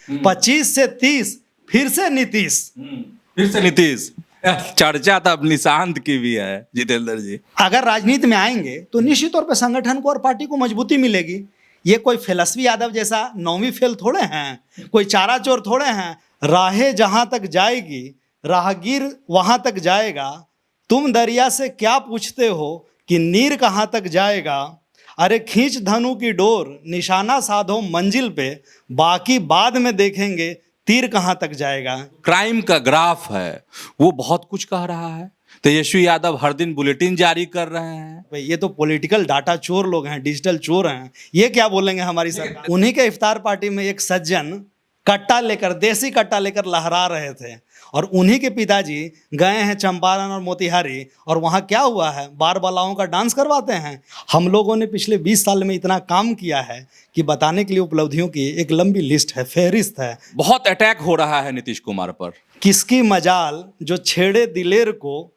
25 से 30 फिर से नीतीश। फिर से नीतीश। चर्चा तो अब निशांत की भी है जितेंद्र जी। अगर राजनीति में आएंगे तो निश्चित तौर पर संगठन को और पार्टी को मजबूती मिलेगी। ये कोई फिलसफी यादव जैसा 9वीं फेल थोड़े हैं, कोई चारा चोर थोड़े हैं। राहें जहां तक जाएगी राहगीर वहां तक जाएगा, तुम दरिया से क्या पूछते हो कि नीर कहाँ तक जाएगा। अरे खींच धनु की डोर निशाना साधो मंजिल पे, बाकी बाद में देखेंगे तीर कहाँ तक जाएगा। क्राइम का ग्राफ है वो बहुत कुछ कह रहा है। तेजस्वी यादव हर दिन बुलेटिन जारी कर रहे हैं। भाई ये तो पॉलिटिकल डाटा चोर लोग हैं, डिजिटल चोर हैं, ये क्या बोलेंगे हमारी सरकार। उन्हीं के इफ्तार पार्टी में एक सज्जन कट्टा लेकर, देसी कट्टा लेकर लहरा रहे थे, और उन्हीं के पिताजी गए हैं चंपारण और मोतिहारी, और वहाँ क्या हुआ है, बार बालाओं का डांस करवाते हैं। हम लोगों ने पिछले 20 साल में इतना काम किया है कि बताने के लिए उपलब्धियों की एक लंबी लिस्ट है, फहरिस्त है। बहुत अटैक हो रहा है नीतीश कुमार पर। किसकी मजाल जो छेड़े दिलेर को,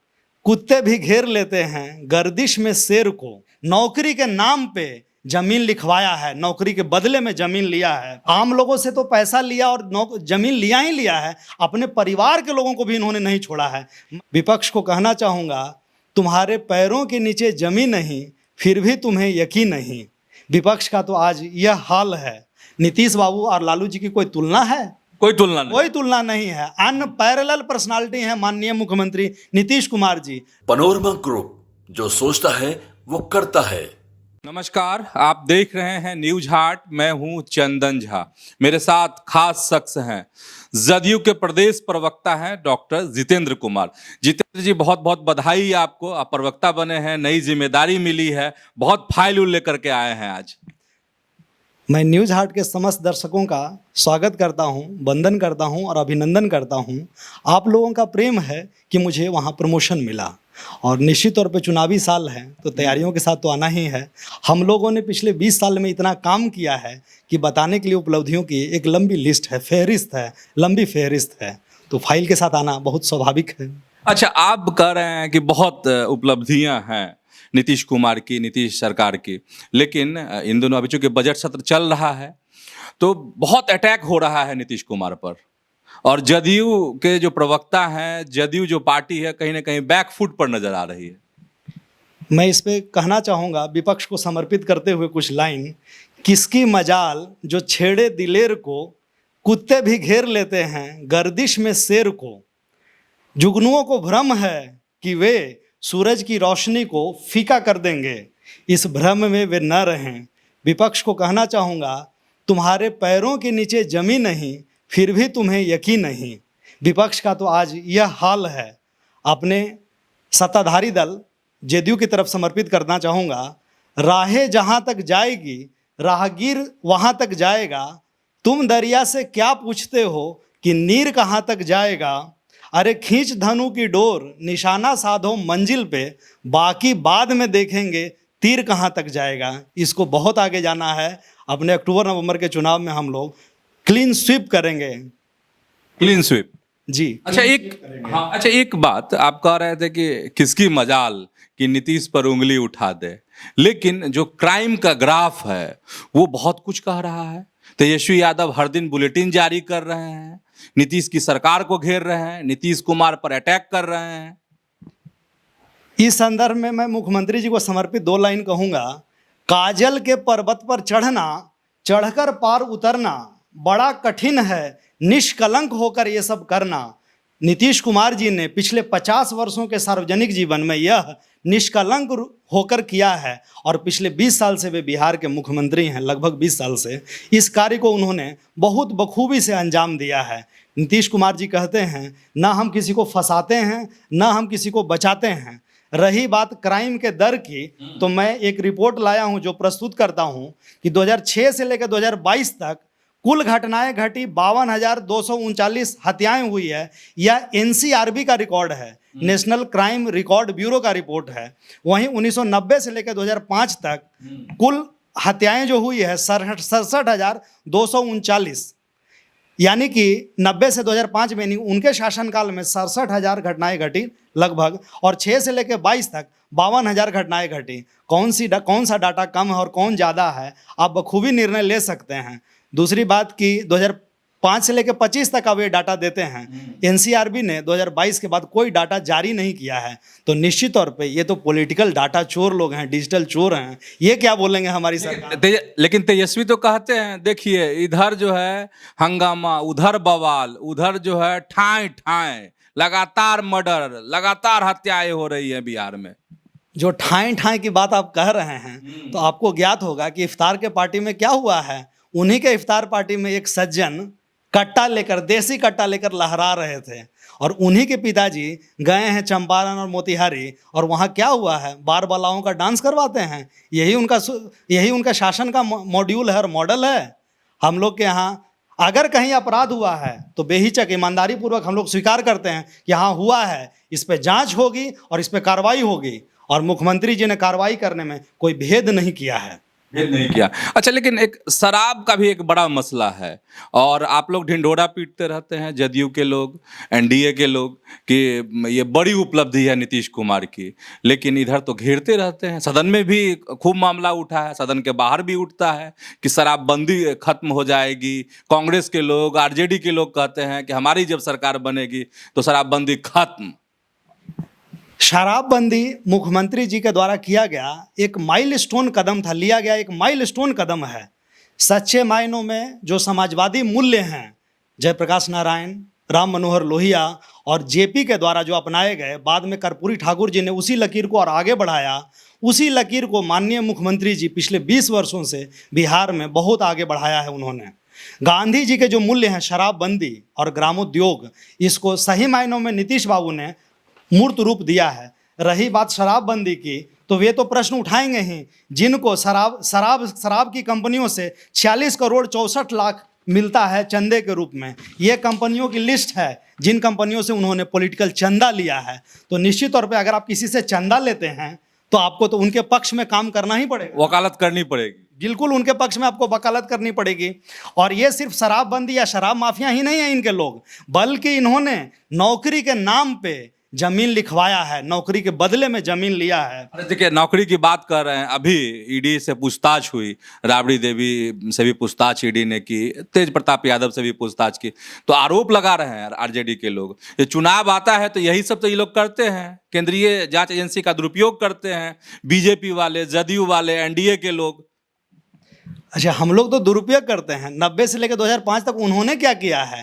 कुत्ते भी घेर लेते हैं गर्दिश में शेर को। नौकरी के नाम पे जमीन लिखवाया है, नौकरी के बदले में जमीन लिया है। आम लोगों से तो पैसा लिया और जमीन लिया ही लिया है, अपने परिवार के लोगों को भी इन्होंने नहीं छोड़ा है। विपक्ष को कहना चाहूँगा, तुम्हारे पैरों के नीचे जमीन नहीं फिर भी तुम्हें यकीन नहीं। विपक्ष का तो आज यह हाल है। नीतीश बाबू और लालू जी की कोई तुलना है? कोई तुलना नहीं। कोई तुलना नहीं है। अनपैरेलल पर्सनालिटी है माननीय मुख्यमंत्री नीतीश कुमार जी। पैनोरमा ग्रुप, जो सोचता है वो करता है। नमस्कार, आप देख रहे हैं न्यूज हाट। मैं हूं चंदन झा। मेरे साथ खास शख्स हैं, जदयू के प्रदेश प्रवक्ता हैं डॉक्टर जितेंद्र कुमार। जितेंद्र जी, बहुत बहुत बधाई आपको, आप प्रवक्ता बने हैं, नई जिम्मेदारी मिली है, बहुत फाइल लेकर के आए हैं आज। मैं न्यूज हाट के समस्त दर्शकों का स्वागत करता हूं, वंदन करता हूं और अभिनंदन करता हूं। आप लोगों का प्रेम है कि मुझे वहां प्रमोशन मिला, और निश्चित तौर पे चुनावी साल है तो तैयारियों के साथ तो आना ही है। हम लोगों ने पिछले 20 साल में इतना काम किया है कि बताने के लिए उपलब्धियों की एक लंबी लिस्ट है, फहरिस्त है, लंबी फहरिस्त है, तो फाइल के साथ आना बहुत स्वाभाविक है। अच्छा, आप कह रहे हैं कि बहुत उपलब्धियां हैं नीतीश कुमार की, नीतीश सरकार की, लेकिन इन दोनों अभी चूंकि बजट सत्र चल रहा है तो बहुत अटैक हो रहा है नीतीश कुमार पर, और जदयू के जो प्रवक्ता हैं, जदयू जो पार्टी है, कहीं ना कहीं बैकफुट पर नजर आ रही है। मैं इस पे कहना चाहूँगा, विपक्ष को समर्पित करते हुए कुछ लाइन। किसकी मजाल जो छेड़े दिलेर को, कुत्ते भी घेर लेते हैं गर्दिश में शेर को। जुगनुओं को भ्रम है कि वे सूरज की रोशनी को फीका कर देंगे, इस भ्रम में वे न रहें। विपक्ष को कहना चाहूँगा, तुम्हारे पैरों के नीचे जमीन नहीं फिर भी तुम्हें यकीन नहीं। विपक्ष का तो आज यह हाल है। अपने सत्ताधारी दल जदयू की तरफ समर्पित करना चाहूँगा। राहें जहाँ तक जाएगी राहगीर वहाँ तक जाएगा, तुम दरिया से क्या पूछते हो कि नीर कहाँ तक जाएगा। अरे खींच धनु की डोर निशाना साधो मंजिल पे, बाकी बाद में देखेंगे तीर कहाँ तक जाएगा। इसको बहुत आगे जाना है। अपने अक्टूबर नवंबर के चुनाव में हम लोग क्लीन स्वीप करेंगे। क्लीन स्वीप जी। अच्छा, एक बात आप कह रहे थे कि किसकी मजाल कि नीतीश पर उंगली उठा दे, लेकिन जो क्राइम का ग्राफ है वो बहुत कुछ कह रहा है। तेजस्वी यादव हर दिन बुलेटिन जारी कर रहे हैं, नीतीश की सरकार को घेर रहे हैं, नीतीश कुमार पर अटैक कर रहे हैं। इस संदर्भ में मैं मुख्यमंत्री जी को समर्पित 2 लाइन कहूँगा। काजल के पर्वत पर चढ़ना, चढ़कर पार उतरना बड़ा कठिन है, निष्कलंक होकर ये सब करना। नीतीश कुमार जी ने पिछले 50 वर्षों के सार्वजनिक जीवन में यह निष्कलंक होकर किया है, और पिछले 20 साल से वे बिहार के मुख्यमंत्री हैं, लगभग 20 साल से इस कार्य को उन्होंने बहुत बखूबी से अंजाम दिया है। नीतीश कुमार जी कहते हैं, ना हम किसी को फंसाते हैं, ना हम किसी को बचाते हैं। रही बात क्राइम के दर की, तो मैं एक रिपोर्ट लाया हूं जो प्रस्तुत करता हूं कि 2006 से लेकर 2022 तक कुल घटनाएं घटी 52,239 हत्याएं हुई है। यह एनसीआरबी का रिकॉर्ड है, नेशनल क्राइम रिकॉर्ड ब्यूरो का रिपोर्ट है। वहीं 1990 से लेकर 2005 तक कुल हत्याएं जो हुई है 67,239, यानी कि 90 से 2005 में नहीं, उनके शासनकाल में 67,000 घटनाएं घटी लगभग, और 6 से लेकर 22 तक 52,000 घटनाएं घटी। कौन सा डाटा कम है और कौन ज़्यादा है, आप बखूबी निर्णय ले सकते हैं। दूसरी बात कि 5 से लेकर 25 तक का वे डाटा देते हैं। एनसीआरबी ने 2022 के बाद कोई डाटा जारी नहीं किया है। तो निश्चित तौर पे ये तो पॉलिटिकल डाटा चोर लोग हैं, डिजिटल चोर हैं। ये क्या बोलेंगे हमारी सरकार? लेकिन तेजस्वी तो कहते हैं, देखिए इधर जो है हंगामा, उधर बवाल, उधर जो है ठाए ठाए, लगातार मर्डर, लगातार हत्याएं हो रही है बिहार में। जो ठाए ठाए की बात आप कह रहे हैं, तो आपको ज्ञात होगा कि इफ्तार के पार्टी में क्या हुआ है। उन्हीं के इफ्तार पार्टी में एक सज्जन कट्टा लेकर, देसी कट्टा लेकर लहरा रहे थे, और उन्हीं के पिताजी गए हैं चंपारण और मोतिहारी, और वहाँ क्या हुआ है, बार बालाओं का डांस करवाते हैं। यही उनका शासन का मॉड्यूल है और मॉडल है। हम लोग के यहाँ अगर कहीं अपराध हुआ है तो बेहिचक ईमानदारी पूर्वक हम लोग स्वीकार करते हैं कि हाँ हुआ है, इस पर जांच होगी और इस पर कार्रवाई होगी। और मुख्यमंत्री जी ने कार्रवाई करने में कोई भेद नहीं किया है। नहीं किया। अच्छा, लेकिन एक शराब का भी एक बड़ा मसला है, और आप लोग ढिंढोरा पीटते रहते हैं, जदयू के लोग, एनडीए के लोग, कि ये बड़ी उपलब्धि है नीतीश कुमार की, लेकिन इधर तो घेरते रहते हैं। सदन में भी खूब मामला उठा है, सदन के बाहर भी उठता है कि शराबबंदी खत्म हो जाएगी। कांग्रेस के लोग, आरजेडी के लोग कहते हैं कि हमारी जब सरकार बनेगी तो शराबबंदी खत्म। शराबबंदी मुख्यमंत्री जी के द्वारा किया गया एक माइलस्टोन कदम था, लिया गया एक माइलस्टोन कदम है। सच्चे मायनों में जो समाजवादी मूल्य हैं, जयप्रकाश नारायण, राम मनोहर लोहिया और जेपी के द्वारा जो अपनाए गए, बाद में कर्पूरी ठाकुर जी ने उसी लकीर को और आगे बढ़ाया। उसी लकीर को माननीय मुख्यमंत्री जी पिछले 20 वर्षों से बिहार में बहुत आगे बढ़ाया है उन्होंने। गांधी जी के जो मूल्य हैं, शराबबंदी और ग्रामोद्योग, इसको सही मायनों में नीतीश बाबू ने मूर्त रूप दिया है। रही बात शराबबंदी की, तो वे तो प्रश्न उठाएंगे ही, जिनको शराब की कंपनियों से 46 करोड़ 64 लाख मिलता है चंदे के रूप में। ये कंपनियों की लिस्ट है जिन कंपनियों से उन्होंने पॉलिटिकल चंदा लिया है। तो निश्चित तौर पे अगर आप किसी से चंदा लेते हैं तो आपको तो उनके पक्ष में काम करना ही पड़ेगा, वकालत करनी पड़ेगी। बिल्कुल उनके पक्ष में आपको वकालत करनी पड़ेगी। और ये सिर्फ शराबबंदी या शराब माफिया ही नहीं है इनके लोग, बल्कि इन्होंने नौकरी के नाम पे जमीन लिखवाया है, नौकरी के बदले में जमीन लिया है। अरे देखिए, नौकरी की बात कर रहे हैं, अभी ईडी से पूछताछ हुई, राबड़ी देवी से भी पूछताछ ईडी ने की, तेज प्रताप यादव से भी पूछताछ की। तो आरोप लगा रहे हैं आरजेडी के लोग, ये चुनाव आता है तो यही सब तो ये लोग करते हैं, केंद्रीय जांच एजेंसी का दुरुपयोग करते हैं, बीजेपी वाले, जदयू वाले, एनडीए के लोग। अच्छा, हम लोग तो दुरुपयोग करते हैं। 90 से लेकर 2005 तक उन्होंने क्या किया है,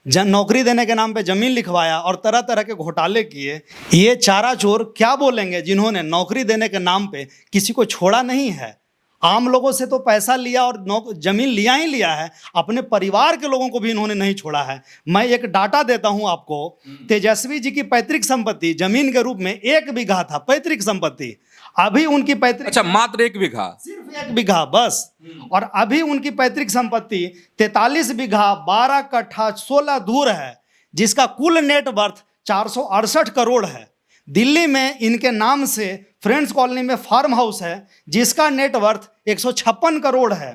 नौकरी देने के नाम पे जमीन लिखवाया और तरह तरह के घोटाले किए। ये चारा चोर क्या बोलेंगे जिन्होंने नौकरी देने के नाम पे किसी को छोड़ा नहीं है। आम लोगों से तो पैसा लिया और जमीन लिया ही लिया है, अपने परिवार के लोगों को भी इन्होंने नहीं छोड़ा है। मैं एक डाटा देता हूं आपको, तेजस्वी जी की पैतृक संपत्ति जमीन के रूप में 1 बीघा था, पैतृक संपत्ति। अभी उनकी पैतृक, अच्छा, मात्र 1 बीघा, सिर्फ 1 बीघा बस। और अभी उनकी पैतृक संपत्ति 43 बीघा 12 कट्ठा 16 धूर है, जिसका कुल नेट वर्थ 468 करोड़ है। दिल्ली में इनके नाम से फ्रेंड्स कॉलोनी में फार्म हाउस है, जिसका नेट वर्थ 156 करोड़ है।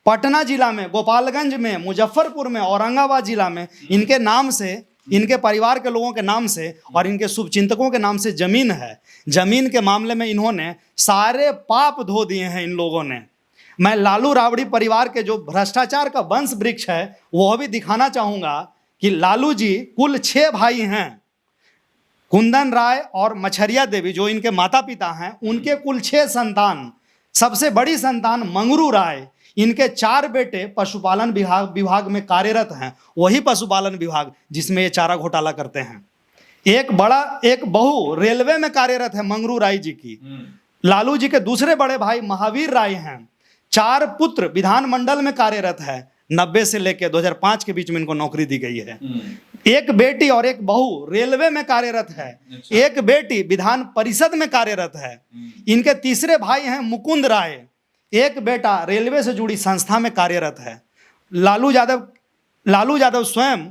पटना जिला में, गोपालगंज में, मुजफ्फरपुर में, औरंगाबाद जिला में इनके नाम से, इनके परिवार के लोगों के नाम से और इनके शुभचिंतकों के नाम से जमीन है। जमीन के मामले में इन्होंने सारे पाप धो दिए हैं इन लोगों ने। मैं लालू राबड़ी परिवार के जो भ्रष्टाचार का वंश वृक्ष है वह भी दिखाना चाहूँगा कि लालू जी कुल 6 भाई हैं। कुंदन राय और मछरिया देवी जो इनके माता पिता हैं, उनके कुल 6 संतान। सबसे बड़ी संतान मंगरू राय, इनके 4 बेटे पशुपालन विभाग में कार्यरत हैं, वही पशुपालन विभाग जिसमें ये चारा घोटाला करते हैं। एक बहू रेलवे में कार्यरत है मंगरू राय जी की। लालू जी के दूसरे बड़े भाई महावीर राय हैं। 4 पुत्र विधानमंडल में कार्यरत है। 90 से लेकर 2005 के बीच में इनको नौकरी दी गई है। एक बेटी और एक बहू रेलवे में कार्यरत है। एक बेटी विधान परिषद में कार्यरत है। इनके तीसरे भाई हैं मुकुंद राय, एक बेटा रेलवे से जुड़ी संस्था में कार्यरत है। लालू यादव स्वयं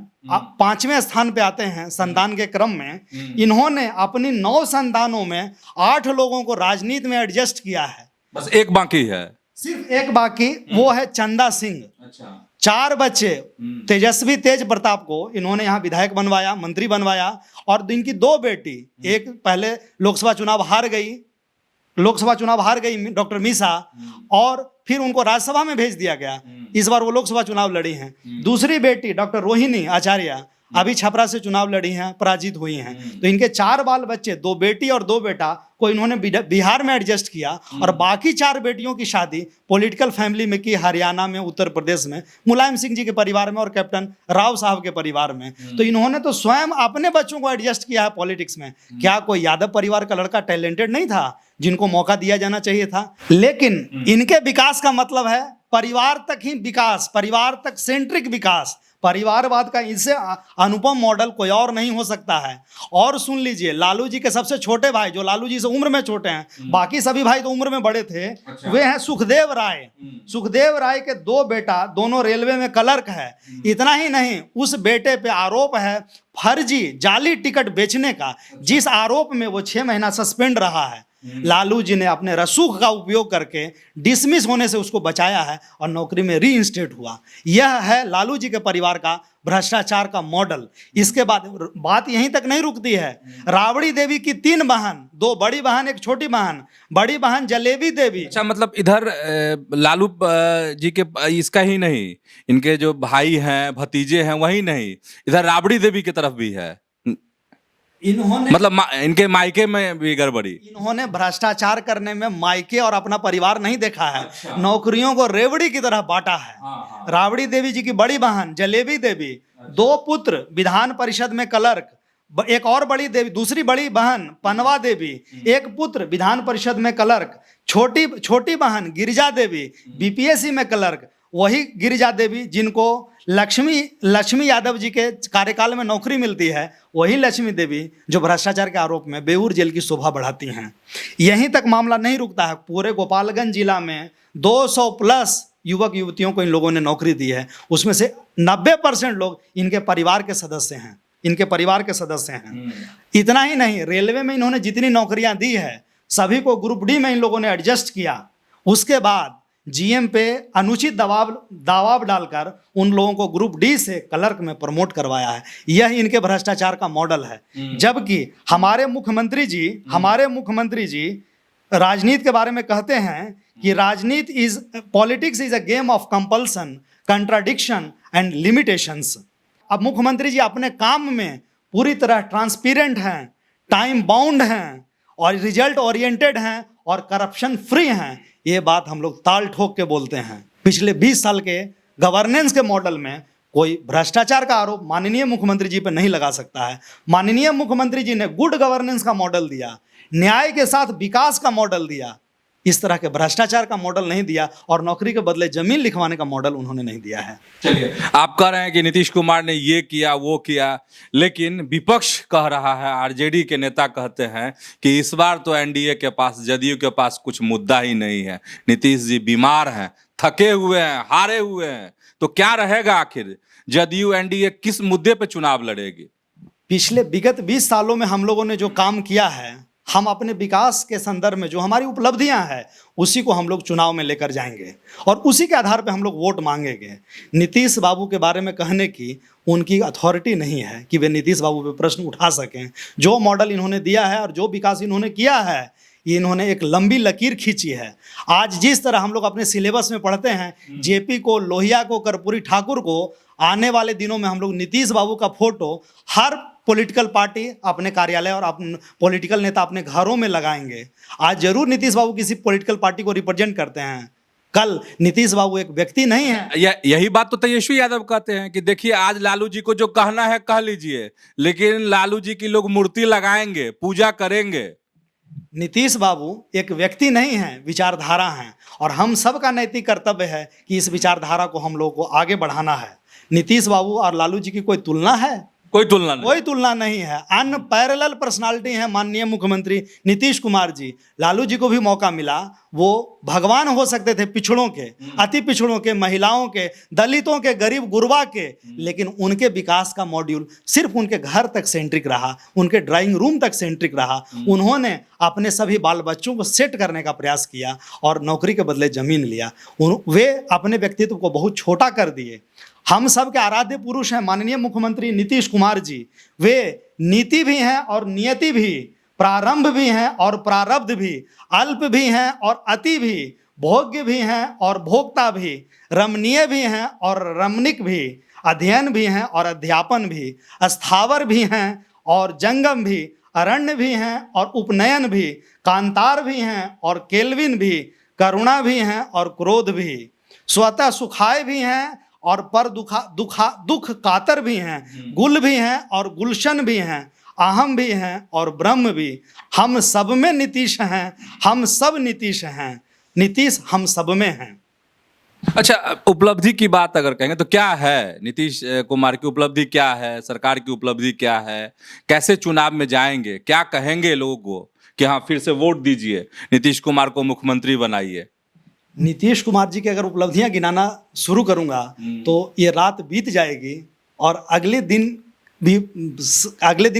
5वें स्थान पे आते हैं संतान के क्रम में। इन्होंने अपनी 9 संतानों में 8 लोगों को राजनीति में एडजस्ट किया है, बस एक बाकी है, सिर्फ एक बाकी, वो है चंदा सिंह। अच्छा, 4 बच्चे तेजस्वी तेज प्रताप को इन्होंने यहाँ विधायक बनवाया, मंत्री बनवाया। और इनकी 2 बेटी, एक पहले लोकसभा चुनाव हार गई डॉक्टर मीसा, और फिर उनको राज्यसभा में भेज दिया गया। इस बार वो लोकसभा चुनाव लड़ी हैं। दूसरी बेटी डॉक्टर रोहिणी आचार्य अभी छपरा से चुनाव लड़ी हैं, पराजित हुई हैं। तो इनके 4 बाल बच्चे, 2 बेटी और 2 बेटा को इन्होंने बिहार में एडजस्ट किया और बाकी 4 बेटियों की शादी पॉलिटिकल फैमिली में की, हरियाणा में, उत्तर प्रदेश में, मुलायम सिंह जी के परिवार में और कैप्टन राव साहब के परिवार में। तो इन्होंने तो स्वयं अपने बच्चों को एडजस्ट किया है पॉलिटिक्स में। क्या कोई यादव परिवार का लड़का टैलेंटेड नहीं था जिनको मौका दिया जाना चाहिए था? लेकिन इनके विकास का मतलब है परिवार तक ही विकास, परिवार तक सेंट्रिक विकास। परिवारवाद का इससे अनुपम मॉडल कोई और नहीं हो सकता है। और सुन लीजिए, लालू जी के सबसे छोटे भाई, जो लालू जी से उम्र में छोटे हैं, बाकी सभी भाई तो उम्र में बड़े थे, वे हैं सुखदेव राय। सुखदेव राय के 2 बेटा, दोनों रेलवे में क्लर्क है। इतना ही नहीं, उस बेटे पे आरोप है फर्जी जाली टिकट बेचने का, जिस आरोप में वो 6 महीना सस्पेंड रहा है। लालू जी ने अपने रसूख का उपयोग करके डिसमिस होने से उसको बचाया है और नौकरी में रीइंस्टेट हुआ। यह है लालू जी के परिवार का भ्रष्टाचार का मॉडल। इसके बाद बात यहीं तक नहीं रुकती है। राबड़ी देवी की 3 बहन, 2 बड़ी बहन, 1 छोटी बहन। बड़ी बहन जलेबी देवी। अच्छा, मतलब इधर लालू जी के इसका ही नहीं, इनके जो भाई हैं, भतीजे हैं, वही नहीं, इधर राबड़ी देवी की तरफ भी है। इन्होंने मतलब इनके मायके में भी गड़बड़ी। इन्होंने भ्रष्टाचार करने में मायके और अपना परिवार नहीं देखा है। अच्छा। नौकरियों को रेवड़ी की तरह बांटा है। हाँ। राबड़ी देवी जी की बड़ी बहन जलेबी देवी, 2 पुत्र विधान परिषद में क्लर्क, एक और बड़ी देवी, दूसरी बड़ी बहन पनवा देवी, 1 पुत्र विधान परिषद में क्लर्क, छोटी बहन गिरिजा देवी बीपीएससी में क्लर्क। वही गिरिजा देवी जिनको लक्ष्मी यादव जी के कार्यकाल में नौकरी मिलती है, वही लक्ष्मी देवी जो भ्रष्टाचार के आरोप में बेऊर जेल की शोभा बढ़ाती हैं। यहीं तक मामला नहीं रुकता है। पूरे गोपालगंज जिला में 200 प्लस युवक युवतियों को इन लोगों ने नौकरी दी है। उसमें से 90% लोग इनके परिवार के सदस्य हैं, इनके परिवार के सदस्य हैं। इतना ही नहीं, रेलवे में इन्होंने जितनी नौकरियां दी है, सभी को ग्रुप डी में इन लोगों ने एडजस्ट किया। उसके बाद जीएम पे अनुचित दबाव डालकर उन लोगों को ग्रुप डी से क्लर्क में प्रमोट करवाया है। यह इनके भ्रष्टाचार का मॉडल है। जबकि हमारे मुख्यमंत्री जी राजनीति के बारे में कहते हैं कि politics is a game of compulsion, contradiction and limitations. अब मुख्यमंत्री जी अपने काम में पूरी तरह ट्रांसपेरेंट हैं, टाइम बाउंड हैं और रिजल्ट ओरिएंटेड हैं और करप्शन फ्री हैं। ये बात हम लोग ताल ठोक के बोलते हैं। पिछले 20 साल के गवर्नेंस के मॉडल में कोई भ्रष्टाचार का आरोप माननीय मुख्यमंत्री जी पर नहीं लगा सकता है। माननीय मुख्यमंत्री जी ने गुड गवर्नेंस का मॉडल दिया, न्याय के साथ विकास का मॉडल दिया, इस तरह के भ्रष्टाचार का मॉडल नहीं दिया और नौकरी के बदले जमीन लिखवाने का मॉडल उन्होंने नहीं दिया है। चलिए, आप कह रहे हैं कि नीतीश कुमार ने ये किया वो किया, लेकिन विपक्ष कह रहा है, आरजेडी के नेता कहते हैं कि इस बार तो एनडीए के पास, जदयू के पास कुछ मुद्दा ही नहीं है। नीतीश जी बीमार हैं, थके हुए हैं, हारे हुए हैं, तो क्या रहेगा आखिर? जदयू एनडीए किस मुद्दे पर चुनाव लड़ेगी? पिछले विगत 20 सालों में हम लोगों ने जो काम किया है, हम अपने विकास के संदर्भ में जो हमारी उपलब्धियां हैं, उसी को हम लोग चुनाव में लेकर जाएंगे और उसी के आधार पर हम लोग वोट मांगेंगे। नीतीश बाबू के बारे में कहने की उनकी अथॉरिटी नहीं है कि वे नीतीश बाबू पे प्रश्न उठा सकें। जो मॉडल इन्होंने दिया है और जो विकास इन्होंने किया है, ये इन्होंने एक लंबी लकीर खींची है। आज जिस तरह हम लोग अपने सिलेबस में पढ़ते हैं, जेपी को, लोहिया को, कर्पूरी ठाकुर को, आने वाले दिनों में हम लोग नीतीश बाबू का फोटो हर पॉलिटिकल पार्टी अपने कार्यालय और अपने पॉलिटिकल नेता अपने घरों में लगाएंगे। आज जरूर नीतीश बाबू किसी पॉलिटिकल पार्टी को रिप्रेजेंट करते हैं, कल नीतीश बाबू एक व्यक्ति नहीं है। यही बात तो तेजस्वी यादव कहते हैं कि देखिए, आज लालू जी को जो कहना है कह लीजिए, लेकिन लालू जी की लोग मूर्ति लगाएंगे, पूजा करेंगे। नीतीश बाबू एक व्यक्ति नहीं है, विचारधारा हैं और हम सबका नैतिक कर्तव्य है कि इस विचारधारा को हम लोगों को आगे बढ़ाना है। नीतीश बाबू और लालू जी की कोई तुलना है? कोई तुलना नहीं है। अनपैरेलल पर्सनालिटी है माननीय मुख्यमंत्री नीतीश कुमार जी। लालू जी को भी मौका मिला, वो भगवान हो सकते थे पिछड़ों के, अति पिछड़ों के, महिलाओं के, दलितों के, गरीब गुरबा के, लेकिन उनके विकास का मॉड्यूल सिर्फ उनके घर तक सेंट्रिक रहा, उनके ड्राइंग रूम तक सेंट्रिक रहा। उन्होंने अपने सभी बाल बच्चों को सेट करने का प्रयास किया और नौकरी के बदले जमीन लिया। वे अपने व्यक्तित्व को बहुत छोटा कर दिए। हम सब के आराध्य पुरुष हैं माननीय मुख्यमंत्री नीतीश कुमार जी। वे नीति भी हैं और नियति भी, प्रारंभ भी हैं और प्रारब्ध भी, अल्प भी हैं और अति भी, भोग्य भी हैं और भोक्ता भी, रमणीय भी हैं और रमणीक भी, अध्ययन भी हैं और अध्यापन भी, स्थावर भी हैं और जंगम भी, अरण्य भी हैं और उपनयन भी, कांतार भी हैं और केल्विन भी, करुणा भी हैं और क्रोध भी, स्वतः सुखाय भी हैं और पर दुख कातर भी हैं, गुल भी हैं और गुलशन भी हैं, अहम भी हैं और ब्रह्म भी, हम सब में नीतीश हैं, हम सब नीतीश हैं, नीतीश हम सब में हैं। अच्छा, उपलब्धि की बात अगर कहेंगे तो क्या है नीतीश कुमार की उपलब्धि, क्या है सरकार की उपलब्धि, क्या है, कैसे चुनाव में जाएंगे, क्या कहेंगे लोगों को कि हाँ फिर से वोट दीजिए, नीतीश कुमार को मुख्यमंत्री बनाइए? नीतीश कुमार जी की अगर उपलब्धियां गिनाना शुरू करूंगा तो ये रात बीत जाएगी और अगले दिन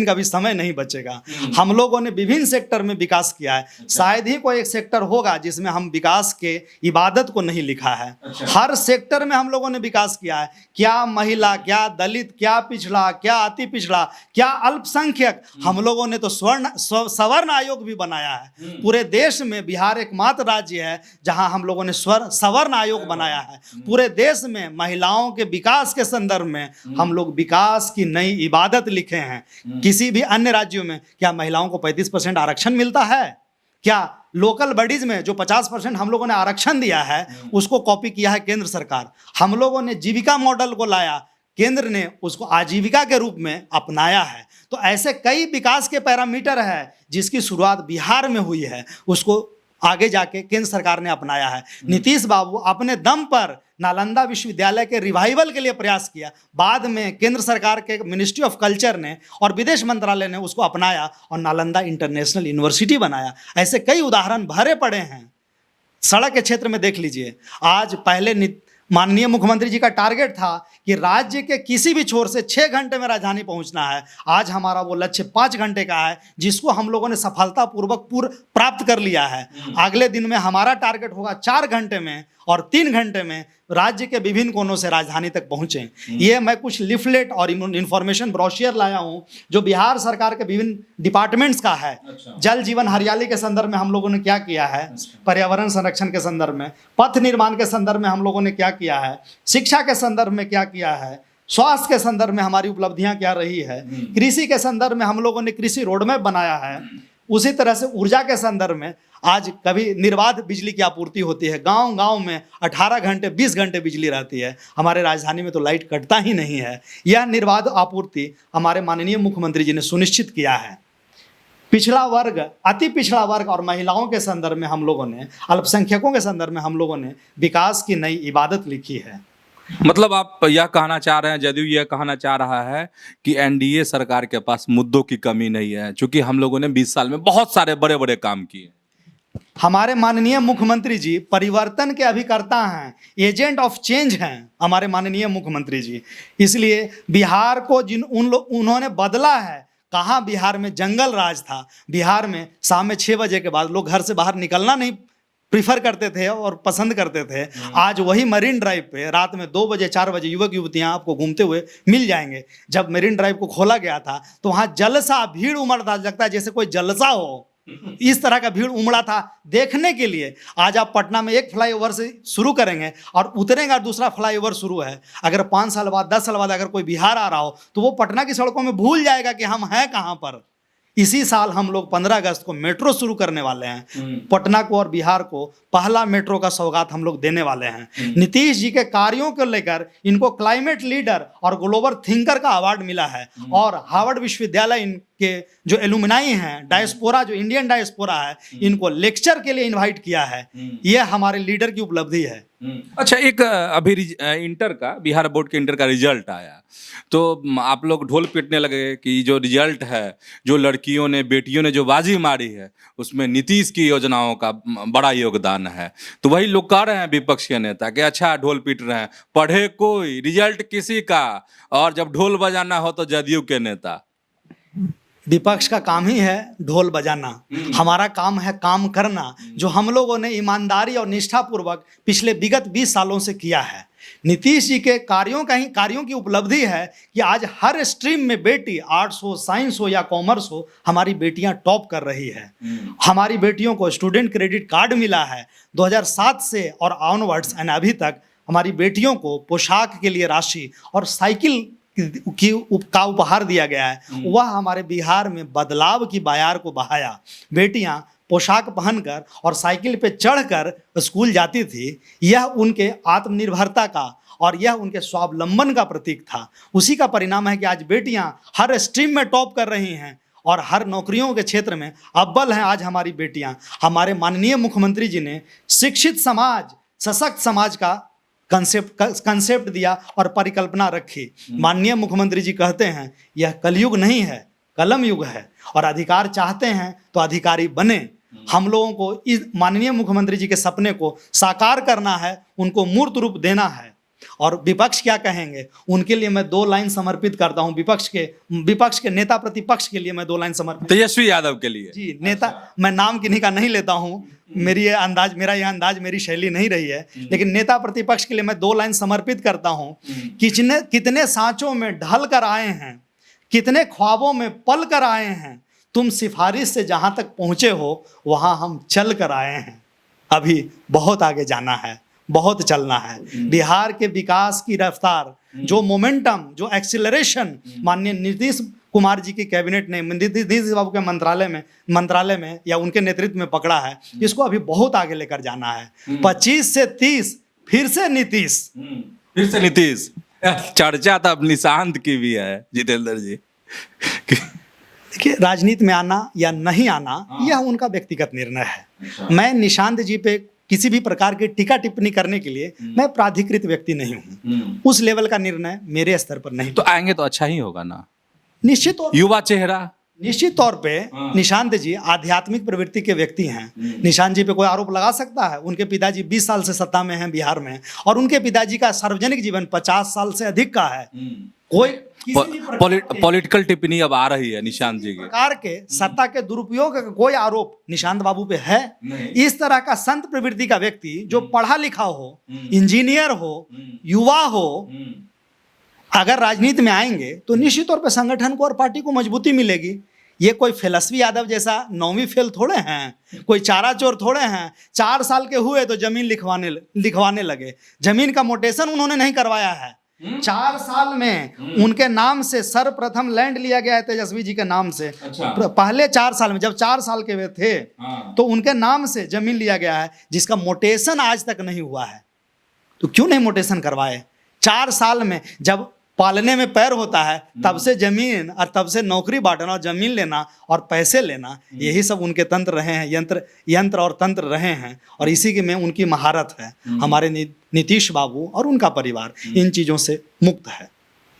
का भी समय नहीं बचेगा। हम लोगों ने विभिन्न सेक्टर में विकास किया है। शायद ही कोई एक सेक्टर होगा जिसमें हम विकास के इबादत को नहीं लिखा है। हर सेक्टर में हम लोगों ने विकास किया है। क्या महिला, क्या दलित, क्या पिछड़ा, क्या अति पिछड़ा, क्या अल्पसंख्यक, हम लोगों ने तो सवर्ण आयोग भी बनाया है। पूरे देश में बिहार एकमात्र राज्य है जहां हम लोगों ने सवर्ण आयोग बनाया है। पूरे देश में महिलाओं के विकास के संदर्भ में हम लोग विकास की नई इबादत लिखे हैं। किसी भी अन्य राज्यों में क्या महिलाओं को 35% आरक्षण मिलता है? क्या लोकल बॉडीज में जो 50% हम लोगों ने आरक्षण दिया है उसको कॉपी किया है केंद्र सरकार। हम लोगों ने जीविका मॉडल को लाया, केंद्र ने उसको आजीविका के रूप में अपनाया है। तो ऐसे कई विकास के पैरामीटर है जिसकी शुरुआत बिहार में हुई है, उसको आगे जाके केंद्र सरकार ने अपनाया है। नीतीश बाबू अपने दम पर नालंदा विश्वविद्यालय के रिवाइवल के लिए प्रयास किया, बाद में केंद्र सरकार के मिनिस्ट्री ऑफ कल्चर ने और विदेश मंत्रालय ने उसको अपनाया और नालंदा इंटरनेशनल यूनिवर्सिटी बनाया। ऐसे कई उदाहरण भरे पड़े हैं। सड़क के क्षेत्र में देख लीजिए, आज पहले माननीय मुख्यमंत्री जी का टारगेट था कि राज्य के किसी भी छोर से 6 घंटे में राजधानी पहुंचना है। आज हमारा वो लक्ष्य 5 घंटे का है, जिसको हम लोगों ने सफलतापूर्वक प्राप्त कर लिया है। अगले दिन में हमारा टारगेट होगा 4 घंटे में और 3 घंटे में राज्य के विभिन्न कोनों से राजधानी तक पहुंचे। ये मैं कुछ लिफलेट और इंफॉर्मेशन ब्रोशियर लाया हूं जो बिहार सरकार के विभिन्न डिपार्टमेंट्स का है। जल जीवन हरियाली के संदर्भ में हम लोगों ने क्या किया है, पर्यावरण संरक्षण के संदर्भ में, पथ निर्माण के संदर्भ में हम लोगों ने क्या किया है, शिक्षा के संदर्भ में क्या किया है, स्वास्थ्य के संदर्भ में हमारी उपलब्धियां क्या रही है, कृषि के संदर्भ में हम लोगों ने कृषि रोडमैप बनाया है। उसी तरह से ऊर्जा के संदर्भ में आज कभी निर्बाध बिजली की आपूर्ति होती है। गांव गांव में 18 घंटे 20 घंटे बिजली रहती है। हमारे राजधानी में तो लाइट कटता ही नहीं है। यह निर्बाध आपूर्ति हमारे माननीय मुख्यमंत्री जी ने सुनिश्चित किया है। पिछड़ा वर्ग, अति पिछड़ा वर्ग और महिलाओं के संदर्भ में हम लोगों ने, अल्पसंख्यकों के संदर्भ में हम लोगों ने विकास की नई इबादत लिखी है। मतलब आप यह कहना चाह रहे हैं, जदयू यह कहना चाह रहा है कि एनडीए सरकार के पास मुद्दों की कमी नहीं है, क्योंकि हम लोगों ने 20 साल में बहुत सारे बड़े बड़े काम किए। हमारे माननीय मुख्यमंत्री जी परिवर्तन के अभिकर्ता हैं, एजेंट ऑफ चेंज हैं हमारे माननीय मुख्यमंत्री जी। इसलिए बिहार को उन्होंने बदला है। कहाँ बिहार में जंगल राज था, बिहार में शाम में 6 बजे के बाद लोग घर से बाहर निकलना नहीं प्रीफर करते थे और पसंद करते थे। आज वही मरीन ड्राइव पे रात में 2 बजे 4 बजे युवक युवतियां आपको घूमते हुए मिल जाएंगे। जब मरीन ड्राइव को खोला गया था तो वहाँ जलसा, भीड़ उमड़ता, लगता है जैसे कोई जलसा हो, इस तरह का भीड़ उमड़ा था देखने के लिए। आज आप पटना में एक फ्लाईओवर से शुरू करेंगे और उतरेंगे और दूसरा फ्लाईओवर शुरू है। अगर 5 साल बाद 10 साल बाद अगर कोई बिहार आ रहा हो तो वो पटना की सड़कों में भूल जाएगा कि हम हैं कहाँ पर। इसी साल हम लोग 15 अगस्त को मेट्रो शुरू करने वाले हैं। पटना को और बिहार को पहला मेट्रो का सौगात हम लोग देने वाले हैं। नीतीश जी के कार्यों को लेकर इनको क्लाइमेट लीडर और ग्लोबल थिंकर का अवार्ड मिला है। और हार्वर्ड विश्वविद्यालय इनके जो एलुमनाई हैं, डायस्पोरा, जो इंडियन डायस्पोरा है, इनको लेक्चर के लिए इन्वाइट किया है। यह हमारे लीडर की उपलब्धि है। अच्छा, एक अभी इंटर का, बिहार बोर्ड के इंटर का रिजल्ट आया तो आप लोग ढोल पीटने लगे कि जो रिजल्ट है, जो लड़कियों ने, बेटियों ने जो बाजी मारी है, उसमें नीतीश की योजनाओं का बड़ा योगदान है। तो वही लोग कह रहे हैं विपक्ष के नेता कि अच्छा ढोल पीट रहे हैं, पढ़े कोई, रिजल्ट किसी का, और जब ढोल बजाना हो तो जदयू के नेता। विपक्ष का काम ही है ढोल बजाना, हमारा काम है काम करना, जो हम लोगों ने ईमानदारी और निष्ठापूर्वक पिछले विगत 20 सालों से किया है। नीतीश जी के कार्यों की उपलब्धि है कि आज हर स्ट्रीम में बेटी, आर्ट्स हो, साइंस हो या कॉमर्स हो, हमारी बेटियां टॉप कर रही है। हमारी बेटियों को स्टूडेंट क्रेडिट कार्ड मिला है 2007 से और ऑनवर्ड्स एंड अभी तक हमारी बेटियों को पोशाक के लिए राशि और साइकिल का उपहार दिया गया है। वह हमारे बिहार में बदलाव की बयार को बहाया। बेटियां पोशाक पहनकर और साइकिल पे चढ़कर स्कूल जाती थी। यह उनके आत्मनिर्भरता का और यह उनके स्वावलंबन का प्रतीक था। उसी का परिणाम है कि आज बेटियां हर स्ट्रीम में टॉप कर रही हैं और हर नौकरियों के क्षेत्र में अव्वल हैं आज हमारी बेटियां। हमारे माननीय मुख्यमंत्री जी ने शिक्षित समाज, सशक्त समाज का कंसेप्ट दिया और परिकल्पना रखी। माननीय मुख्यमंत्री जी कहते हैं यह कलयुग नहीं है, कलम युग है और अधिकार चाहते हैं तो अधिकारी बने। हम लोगों को इस माननीय मुख्यमंत्री जी के सपने को साकार करना है, उनको मूर्त रूप देना है। और विपक्ष क्या कहेंगे, उनके लिए मैं 2 लाइन समर्पित करता हूं। विपक्ष के नेता प्रतिपक्ष के लिए मैं 2 लाइन समर्पित। तेजस्वी यादव के लिए जी, नेता, मैं नाम किन्हीं का नहीं लेता हूं, मेरा यह अंदाज मेरी शैली नहीं रही है, लेकिन नेता प्रतिपक्ष के लिए मैं 2 लाइन समर्पित करता हूं। कितने सांचों में ढल कर आए हैं, कितने ख्वाबों में पल कर आए हैं, तुम सिफारिश से जहां तक पहुंचे हो वहां हम चल कर आए हैं। अभी बहुत आगे जाना है, बहुत चलना है। बिहार के विकास की रफ्तार, जो मोमेंटम, जो एक्सीलरेशन माननीय नीतीश कुमार जी की कैबिनेट ने, नीतीश बाबू के मंत्रालय में या उनके नेतृत्व में पकड़ा है, इसको अभी बहुत आगे लेकर जाना है। 25 से 30 फिर से नीतीश। चर्चा तो अब निशांत की भी है जितेंद्र जी। देखिए, राजनीति में आना या नहीं आना यह उनका व्यक्तिगत निर्णय है। मैं निशांत जी पे किसी भी प्रकार की टीका टिप्पणी करने के लिए मैं प्राधिकृत व्यक्ति नहीं हूँ। उस लेवल का निर्णय मेरे स्तर पर नहीं। तो आएंगे तो अच्छा ही होगा ना, निश्चित युवा चेहरा। निश्चित तौर पे निशांत जी आध्यात्मिक प्रवृत्ति के व्यक्ति हैं। निशांत जी पे कोई आरोप लगा सकता है? उनके पिताजी 20 साल से सत्ता में हैं बिहार में, और उनके पिताजी का सार्वजनिक जीवन 50 साल से अधिक का है। कोई पॉलिटिकल टिप्पणी अब आ रही है निशांत जी की, प्रकार के सत्ता के दुरुपयोग का कोई आरोप निशांत बाबू पे है? इस तरह का संत प्रवृत्ति का व्यक्ति जो पढ़ा लिखा हो, इंजीनियर हो, युवा हो, अगर राजनीति में आएंगे तो निश्चित तौर पर संगठन को और पार्टी को मजबूती मिलेगी। ये कोई फिलस्फी यादव जैसा 9वीं फेल थोड़े हैं, कोई चारा चोर थोड़े हैं। 4 साल के हुए तो जमीन लिखवाने लगे। जमीन का मोटेशन उन्होंने नहीं करवाया है। 4 साल में उनके नाम से सर्वप्रथम लैंड लिया गया है, तेजस्वी जी के नाम से। पहले 4 साल में, जब 4 साल के वे थे, तो उनके नाम से जमीन लिया गया है, जिसका मोटेशन आज तक नहीं हुआ है। तो क्यों नहीं मोटेशन करवाए? 4 साल में जब पालने में पैर होता है, तब से जमीन और तब से नौकरी बांटना और जमीन लेना और पैसे लेना, यही सब उनके तंत्र रहे हैं, यंत्र और तंत्र रहे हैं। और इसी के में उनकी महारत है। हमारे नीतीश बाबू और उनका परिवार इन चीज़ों से मुक्त है।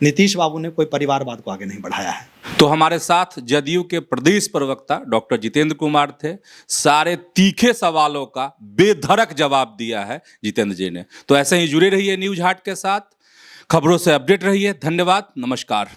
नीतीश बाबू ने कोई परिवारवाद को आगे नहीं बढ़ाया है। तो हमारे साथ जदयू के प्रदेश प्रवक्ता डॉक्टर जितेंद्र कुमार थे। सारे तीखे सवालों का बेधड़क जवाब दिया है जितेंद्र जी ने। तो ऐसे ही जुड़े रहिए न्यूज हाट के साथ, खबरों से अपडेट रहिए। धन्यवाद, नमस्कार।